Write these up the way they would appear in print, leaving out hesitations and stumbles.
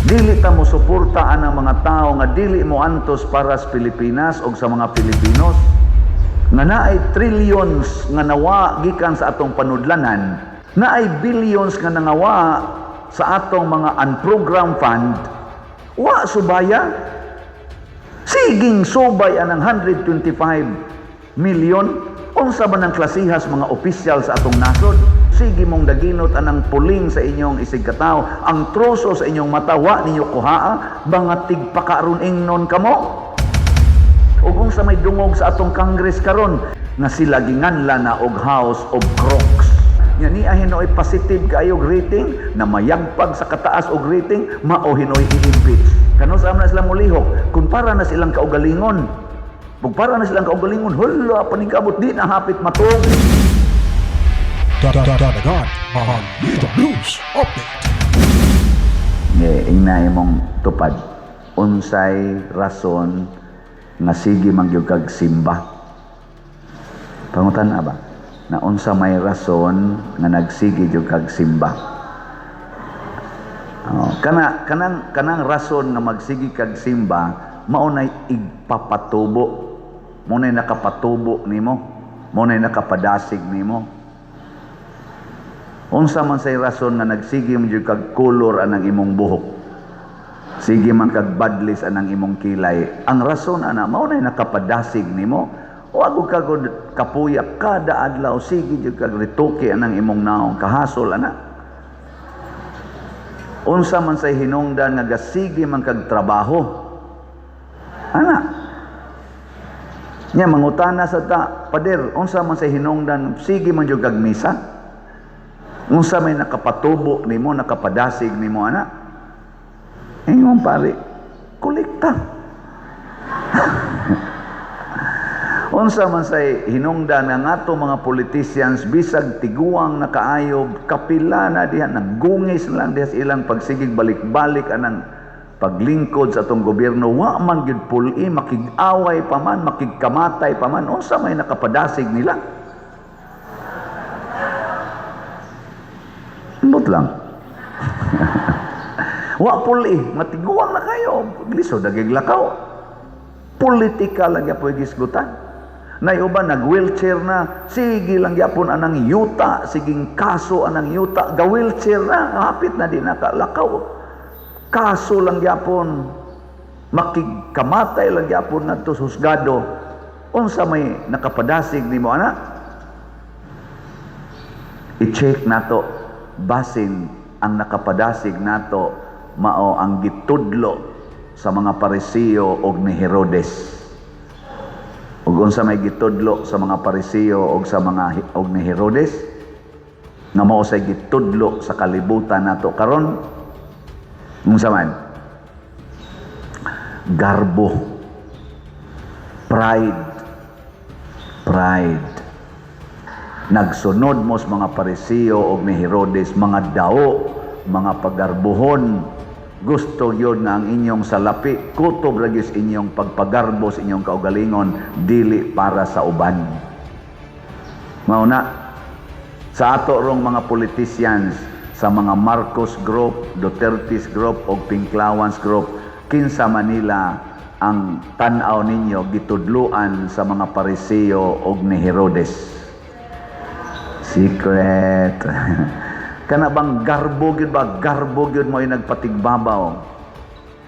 Dili ta mo suportaan ang mga tao nga dili mo antos para sa Pilipinas o sa mga Pilipinos. Nga naay trillions nga nawa gikan sa atong panudlanan, naay billions nga nangawa sa atong mga unprogrammed fund, wa subaya. Siging subay anang 125 million unsa man ang klasihas mga opisyal sa atong nasod. Sige mong daginot anang puling sa inyong isig katawo, ang troso sa inyong matawa ninyo kuhaa, mga tigpakaron ingnon kamo. O kung sa may dungog sa atong Congress karon nga sila ginganla na og House of Crooks. Nya ni hinoy positive kaayog rating na mayagpag sa kataas og rating, mao hinoy i-impeach. Kano sa na sila mulihok kung para na silang kaugalingon. Kung para na silang kaugalingon, hala paningkamot di na hapit matog. Dadagan on The News Update. Ingnay mong tupad unsay rason nga sige mangyud kag simba. Pangutan ba na unsa may rason nga nagsige jud kag simba? Kanang rason nga magsige kag simba mao nay igpapatubo, mao nay nakapatubo nimo, mao nay nakapadasig nimo. Unsa man say rason nga nagsige man jud kag color anang imong buhok, sige man kag badlis anang imong kilay, ang rason ana mao nay nakapadasig nimo. Wa gud kag kapuya kada adlaw, sige jud kag ritoke anang imong naong kahasol ana. Unsa man say hinungdan nga gasige man kag trabaho ana. Nya mangutana sa ta, pader, unsa man say hinungdan sige man jud kag misa? Unsa may nakapatubo nimo, nakapadasig nimo ana? Ingon pare, kolekta. Unsa man say hinungdan nga ato mga politicians bisag tiguang nakaayob, kapila na diha, naggungis lang diha sa ilang pagsigig balik-balik anang paglingkod sa atong gobyerno, wa man gyud puli, makig-away pa man, makigkamatay pa man, unsa may nakapadasig nila? Ambot lang. Wa puli, matiguang na kayo, lisod dagig lakaw. Politika lang yapoy gisgutan. Nay uban nag-wheelchair na, sige lang yapon anang yuta, siging kaso anang yuta, ga-wheelchair na, hapit na di nakalakaw. Kaso lang yapon, makigkamatay lang yapon na to husgado. Unsa may nakapadasig nimo ana? I-check nato, basin ang nakapadasig nato mao ang gitudlo sa mga Parisiyo og ni Herodes. Ug unsa may gitudlo sa mga Parisiyo og sa mga og ni Herodes nga mao say gitudlo sa kalibutan nato karon, unsa man? Garbo, pride. Nagsunod mo sa mga Parisiyo og ni Herodes, mga dao, mga pagarbuhon. Gusto yun nga ang inyong salapi, kutob lagi sa inyong pagpagarbo sa inyong kaugalingon, dili para sa uban. Mauna, sa ato rong mga politicians, sa mga Marcos Group, Duterte's Group o Pinklawans Group, kinsa Manila ang tanaw ninyo gitudluan sa mga Parisiyo og ni Herodes? Secret. Kana bang garbo gyud ba? Garbo gyud mo ay nagpatigbabaw.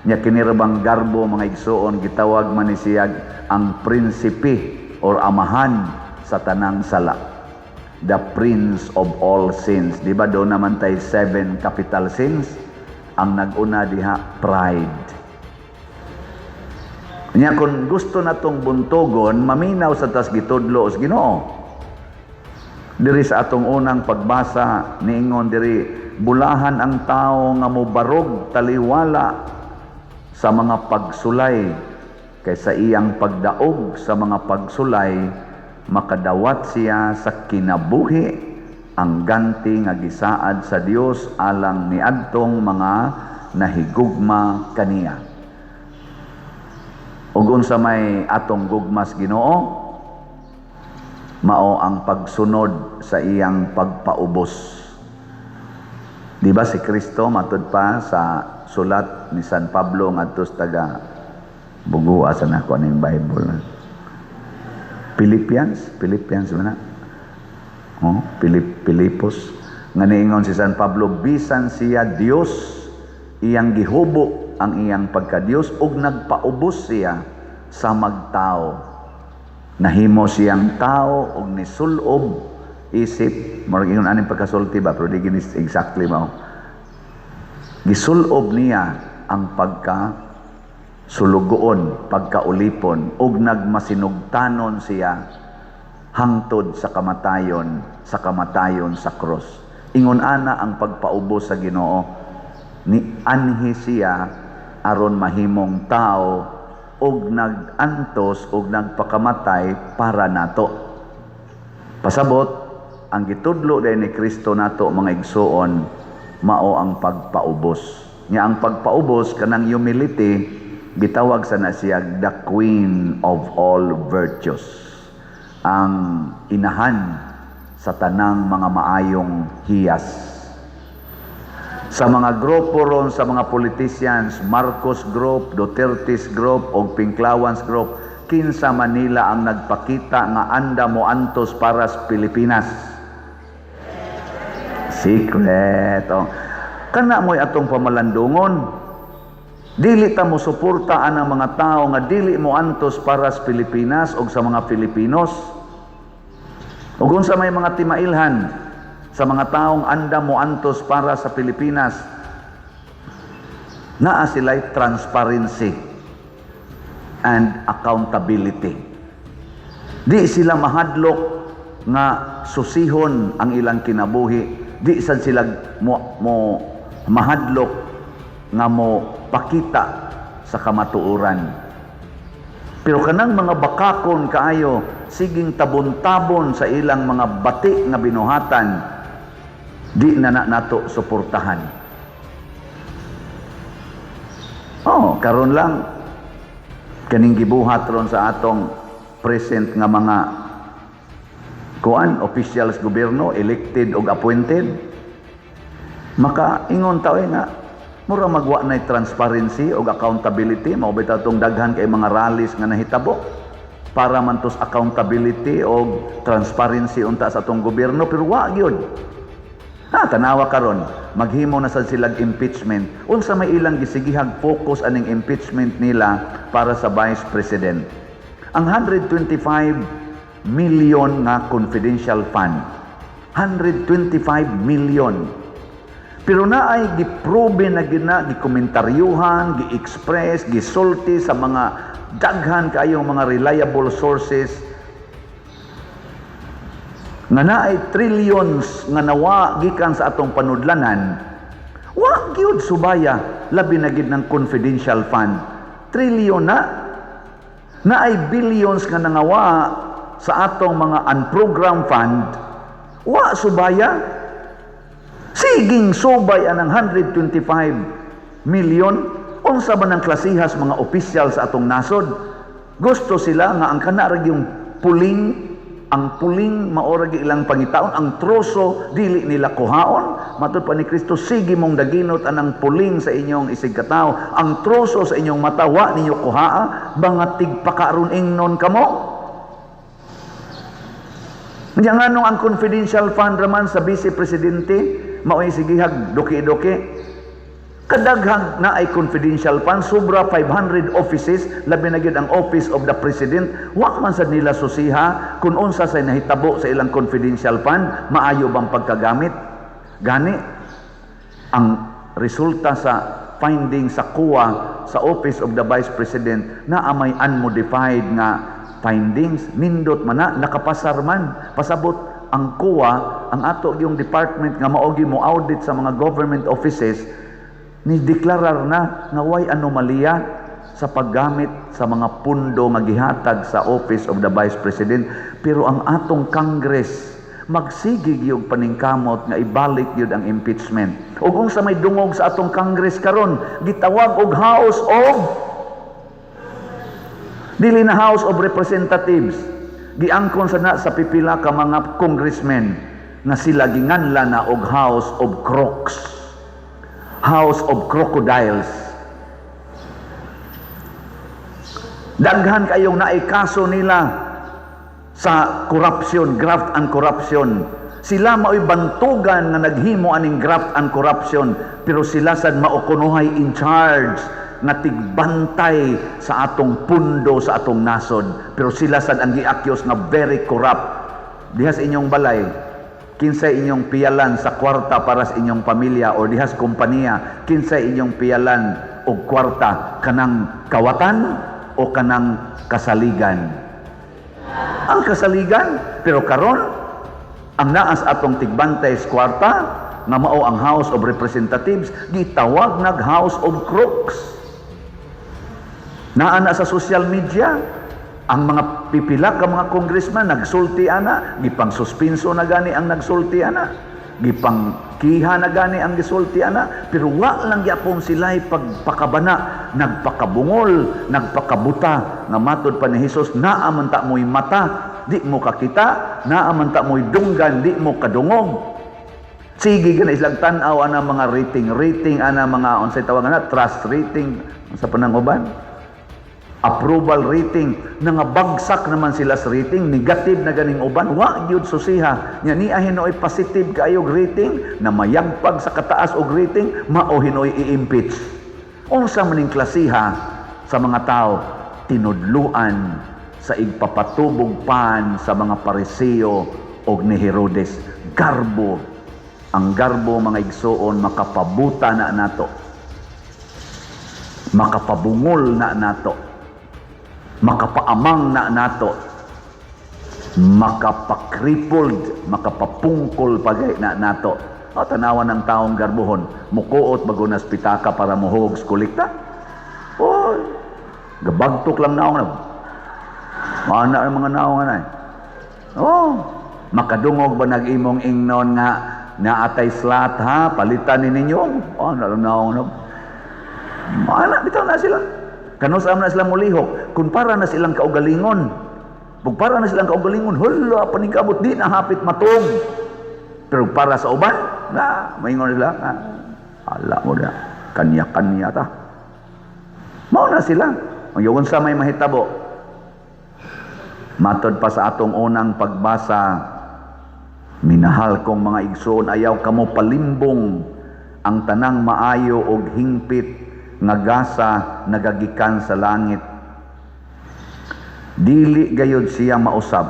Nya kini ra bang garbo mga igsoon gitawag man ni siya ang prinsipe or amahan sa tanang sala. The prince of all sins. Di ba do naman tay 7 capital sins? Ang nag-una diha pride. Nya kung gusto natong buntogon, maminaw sa tas gitudlo sa Ginoo. Diri sa atong unang pagbasa, niingon diri, bulahan ang tao nga mobarog taliwala sa mga pagsulay, kaysa iyang pagdaog sa mga pagsulay, makadawat siya sa kinabuhi ang ganti nga gisaad sa Dios alang niadtong mga nahigugma kaniya. Ug unsa may atong gugmas Ginoo? Mao ang pagsunod sa iyang pagpaubos. Di ba si Kristo matud pa sa sulat ni San Pablo ngadto sa taga bugua sa nako ning Bible. Philippians man na. Pilipos nga niingon si San Pablo, bisan siya Dios, iyang gihubo ang iyang pagka-Dios ug nagpaubos siya sa magtao. Nahimo siyang tao ug nisulob isip, murag ingon aning pagkasulti ba, pero di ginis exactly mao. Gisulob niya ang pagka-sulugoon, pagkaulipon, ug nagmasinugtanon siya hangtod sa kamatayon sa cross. Ingon ana ang pagpaubos sa Ginoo, ni anhi siya aron mahimong tao ug nagantos ug nagpakamatay para nato. Pasabot ang gitudlo dahil ni Kristo nato mga igsuon, mao ang pagpaubos. Nya ang pagpaubos kanang humility, gitawag sa na siya the queen of all virtues. Ang inahan sa tanang mga maayong hiyas. Sa mga grupo ron, sa mga politicians, Marcos Group, Duterte's Group, o Pinklawans Group, kinsa Manila ang nagpakita nga anda mo antos para sa Pilipinas. Secret. Kana mo'y atong pamalandungon. Dili ta mo suportaan ang mga tao nga dili mo antos para sa Pilipinas o sa mga Pilipinos. O kung sa may mga timailhan, sa mga taong anda mo antos para sa Pilipinas, naa sila'y transparency and accountability. Di sila mahadlok nga susihon ang ilang kinabuhi. Di sad sila mo mahadlok nga mo pakita sa kamatuoran. Pero kanang mga bakakon kaayo, siging tabon-tabon sa ilang mga bati nga binuhatan, di na nato suportahan. Karon lang kaning gibuhat ron sa atong present nga mga officials gobyerno, elected o appointed. Makaingon tao nga, mura magwa na transparency o accountability, maubita itong daghan kay mga rallies nga nahitabo para man tos accountability o transparency unta sa atong gobyerno, pero wa gyud. Tanawa karon, maghimo na sad silang impeachment. Unsa may ilang gisigihag focus aning impeachment nila para sa Vice President. Ang 125 million nga confidential fund. 125 million. Pero naay giprobe na gikomentaryuhan, gi-express, gisulti sa mga daghan kayong mga reliable sources nga naay trillions nga nawa gikan sa atong panudlanan. Wa gyud subaya labi na gid ng confidential fund. Trillion na. Naay billions nga nangawa sa atong mga unprogrammed fund. Wa subaya. Siging subay anang 125 million. Unsa ba ng klasihas mga opisyal sa atong nasod? Gusto sila nga ang kanarag yung puling, ang puling maorag ilang pangitaon, ang troso dili nila kuhaon. Matud pa ni Kristo, sige mong daginot anang puling sa inyong isig katao, ang troso sa inyong mata wa ninyo kuhaa, bangatig pakaron ingnon kamo. Nga nganong ang confidential fund raman sa Vice Presidente, mao'y sigihag doki-doki. Kadaghang na ay confidential fund, sobra 500 offices, labi na gyud ang Office of the President. Wa man sad nila susiha kung unsa say nahitabo sa ilang confidential fund, maayo bang pagkagamit. Gani ang resulta sa finding sa COA sa Office of the Vice President na amay unmodified nga findings, nindot man na, nakapasar man. Pasabot ang COA, ang ato yung department nga maogi mo audit sa mga government offices, ni deklarar na nga way anomalya sa paggamit sa mga pundo nga gihatag sa Office of the Vice President. Pero ang atong Congress magsigig yung paningkamot nga ibalik yun ang impeachment. O kung sa may dungog sa atong Congress karon, gitawag og House of dili na House of Representatives, giangkon sa pipila ka mga congressmen na sila ginganla na og House of Crooks. house of crocodiles. Daghan kayong naikaso nila sa corruption, graft and corruption. Sila mao'y bantugan nga naghimo aning graft and corruption, pero sila sad maokunuhay in charge nga tigbantay sa atong pundo, sa atong nasod. Pero sila sad ang gi-accuse nga very corrupt. Dihas inyong balay, kinsay inyong piyalan sa kwarta para sa inyong pamilya, o dihas kompanya, kinsay inyong piyalan og kwarta, kanang kawatan o kanang kasaligan? Ang kasaligan. Pero karon ang naas atong tigbantay sa kwarta nga mao ang House of Representatives, gitawag nag House of Crooks. Naa na sa social media ang mga pipila ka mga congressman nagsulti ana, gipang suspenso na gani ang nagsulti ana, gipang kiha na gani ang gisulti ana, pero wa lang gyapon sila'y pagpakabana, nagpakabungol, nagpakabuta, nga matod pa ni Hesus, naa man ta mo'y mata, di mo kakita, naa man ta mo'y dunggan, di mo kadungog. Sige gana islang tanaw ana mga rating ana mga unsay tawag ana, trust rating sa pananguban, approval rating, nangabagsak naman sila sa rating, negative na ganing uban, wa gyud susiha nya ni hinoy positive kaayog rating, na mayagpag sa kataas og rating, mao hinoy i-impeach. Unsa maning klasiha sa mga tao? Tinudluan sa igpapatubog pan sa mga Pariseo og ni Herodes. Garbo. Ang garbo, mga igsoon, makapabuta na nato, makapabungol na nato, makapaamang na nato, makapakrippled, makapapungkol pagay na nato. O tanawan ng taong garbuhon, mukuot bago nas pitaka para muhog kolekta. Oy, gabagtok lang naong na. Mana ang mga naong na. Oh, makadungog ba nag-imong ingnon nga naatay slot ha, palitan ni ninyo? Oh, nalang na. Mana bitaw na sila. Kanos am na sila mulihok, kung para na silang kaugalingon. Kung para na silang kaugalingon, hala, paningkamot di na hapit matong. Pero para sa uban, na, maingon nila, ala mo na, kanya-kanya ta. Mao na sila. Ang yun sa may mahitabo. Matod pa sa atong unang pagbasa, minahal kong mga igsoon, ayaw kamo palimbong ang tanang maayo og hingpit nga gasa nagagikan sa langit. Dili gayud siya mausab.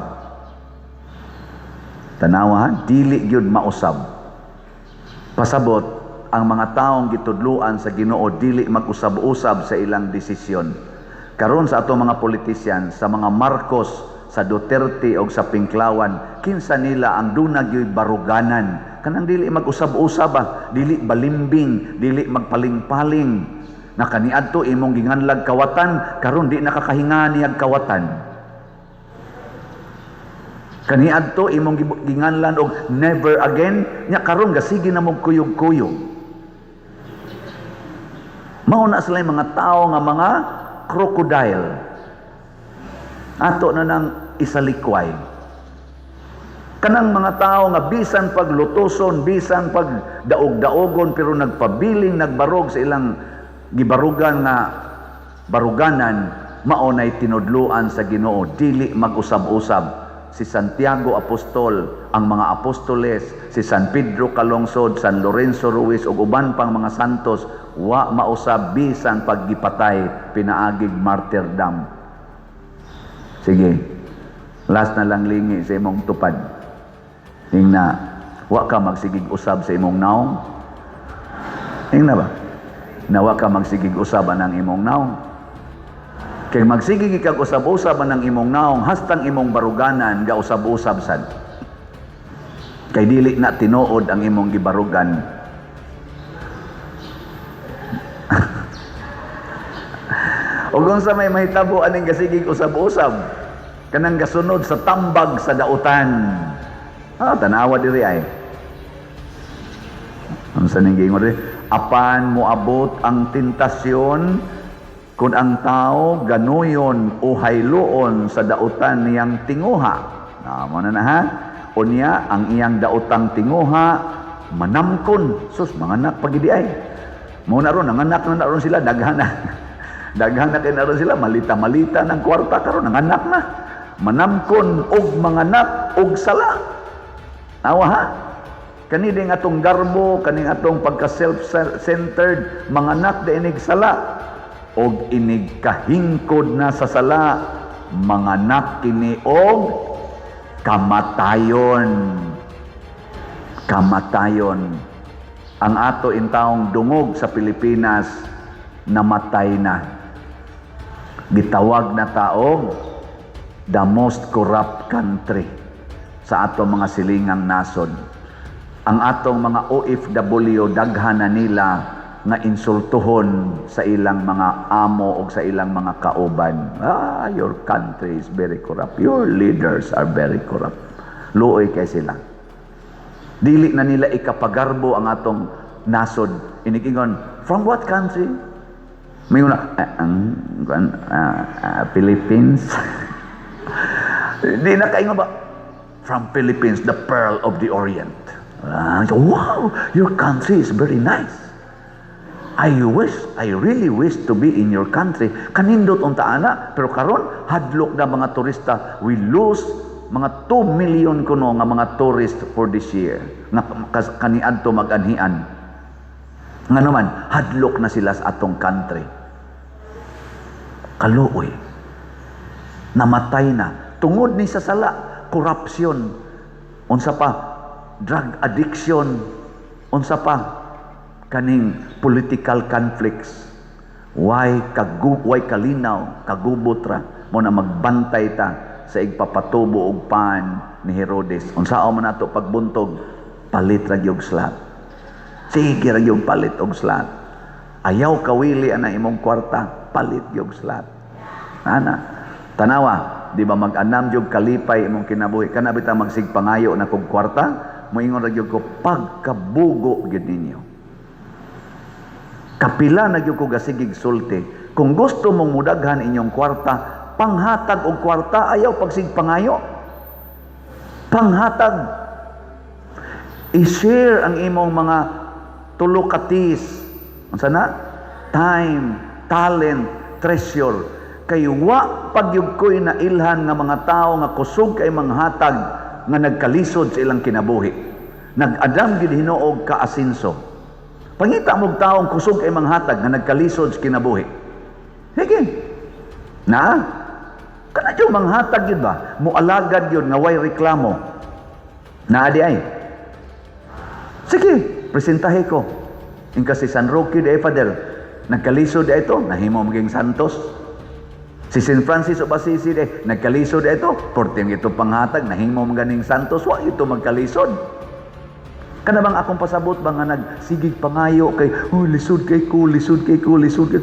Tanawa, dili gyud mausab. Pasabot, ang mga taong gitudluan sa Ginoo dili mag-usab-usab sa ilang desisyon. Karon sa atong mga politician, sa mga Marcos, sa Duterte o sa Pinklawan, kinsa nila ang dunag yo'y baruganan. Kanang dili mag-usab-usab, dili balimbing, dili magpaling-paling. Nakaniadto imong ginganlag kawatan, karon di nakakahinga niyag kawatan. Kaniadto imong ginganlan og never again, nya karon gasige na mong kuyog-kuyog. Mao na sila mga tao nga mga crocodile. Ato na nang isalikway. Kanang mga tao nga bisan paglutuson, bisan pag daog-daogon, pero nagpabiling, nagbarog sa ilang gibarugan nga baruganan, maunay tinudluan sa Ginoo, dili mag-usab-usab. Si Santiago Apostol, ang mga apostoles, si San Pedro Calungsod, San Lorenzo Ruiz ug uban pang mga santos, wa mausab bisan paggipatay, pinaagig martyrdom. Sige, last na lang lingi sa imong tupad. Tingna, wa ka magsigig usab sa imong naong. Tingna ba? Nawa ka magsigig usaban ng imong naong. Kay magsigig kag usab-usaban ng imong naong, hastang imong baruganan ga usab-usab sad. Kay dili na tinuod ang imong gibarugan. Ug sa may mahitabo aning gasigig usab-usab, kanang gasunod sa tambag sa dautan. Tanawa diri ay. Ang saning gingon diri, apan moabot ang tentasyon kung ang tao ganuyon o hayloon sa dautan niyang tinguha. Mo na ha? Unya ang iyang daotang tinguha manamkon. Sus, mga anak pagidi ay. Muna ron, nanganak na ron sila, daghan na. Daghan na kayo na ron sila, malita-malita ng kwarta karon, nanganak na. Manamkon og manganak og sala. Nawa ha? Kani din atong garbo, kani atong pagka self-centered, manganak da inig sala. Og inig kahingkod na sa sala, manganak kini og kamatayon. Kamatayon. Ang ato intaong dungog sa Pilipinas, namatay na. Gitawag na taog, the most corrupt country sa atong mga silingang nasod. Ang atong mga OFW, daghan na nila nga insultuhon sa ilang mga amo o sa ilang mga kauban. Your country is very corrupt. Your leaders are very corrupt. Luoy kay sila. Dili na nila ikapagarbo ang atong nasod. Inigingon, from what country? May una, Philippines. Di na kaingon ba? From Philippines, the pearl of the Orient. Wow, your country is very nice. I really wish to be in your country. Kanindot unta ana, pero karon hadlok na mga turista. We lose mga 2 million kuno nga mga tourist for this year. Nga kaniadto mag-anhian. Nga naman, hadlok na sila sa atong country. Kaluoy. Namatay na. Tungod ni sa sala, corruption. Unsa pa, drug addiction. Unsa pa, kaning political conflicts. Why kalinaw, kagubot ra mo na magbantay ta sa igpapatubo og pan ni Herodes. Unsao man nato pagbuntog, palit ra gyud slat. Sige ra gyud palit og slat. Ayaw kawili ana imong kwarta, palit gyud slat. Ana, tanawa, di ba mag-anam gyud kalipay imong kinabuhi, kana bitaw magsigpangayo na kog kwarta, moingon ra gyud ko pagkabugo gyud ninyo. Kapila na gyud ko gasigig sulti. Kung gusto mong mudaghan inyong kwarta, panghatag og kwarta, ayaw pagsigpangayo. Panghatag. I-share ang imong mga tulokatis. Unsa na? Time, talent, treasure. Kay wa pagyud ko'y nailhan nga mga tao nga kusog kay manghatag nga nagkalisod sa ilang kinabuhi. Nag-adam gid hinuog ka asinso. Pangita mong taong kusog kay manghatag nga nagkalisod sa kinabuhi. Hige. Na? Kana yung manghatag yun ba? Mualagad yun nga way reklamo. Naadi ay. Sige, presentahe ko. In kasi San Roque de Fadel, nagkalisod ito, nahimo maging santos. Si St. Francis of Assisi de, nagkalisod ito, porteng ito panghatag, nahimo maganing santos, wa ito magkalisod. Kana bang akong pasabot ba nga nagsigig pangayo kay, lisod kay ko,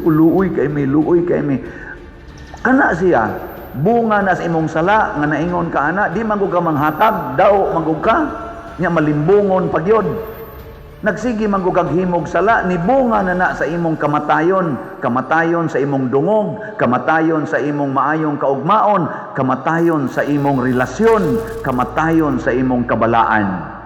luoy kay may. Kana siya, bunga na sa imong sala nga naingon ka ana, di man ka manghatag, daw manggug ka nya malimbungon pagyod. Nagsigi man kag himog sala, ni bunga na sa imong kamatayon sa imong dungog, kamatayon sa imong maayong kaugmaon, kamatayon sa imong relasyon, kamatayon sa imong kabalaan.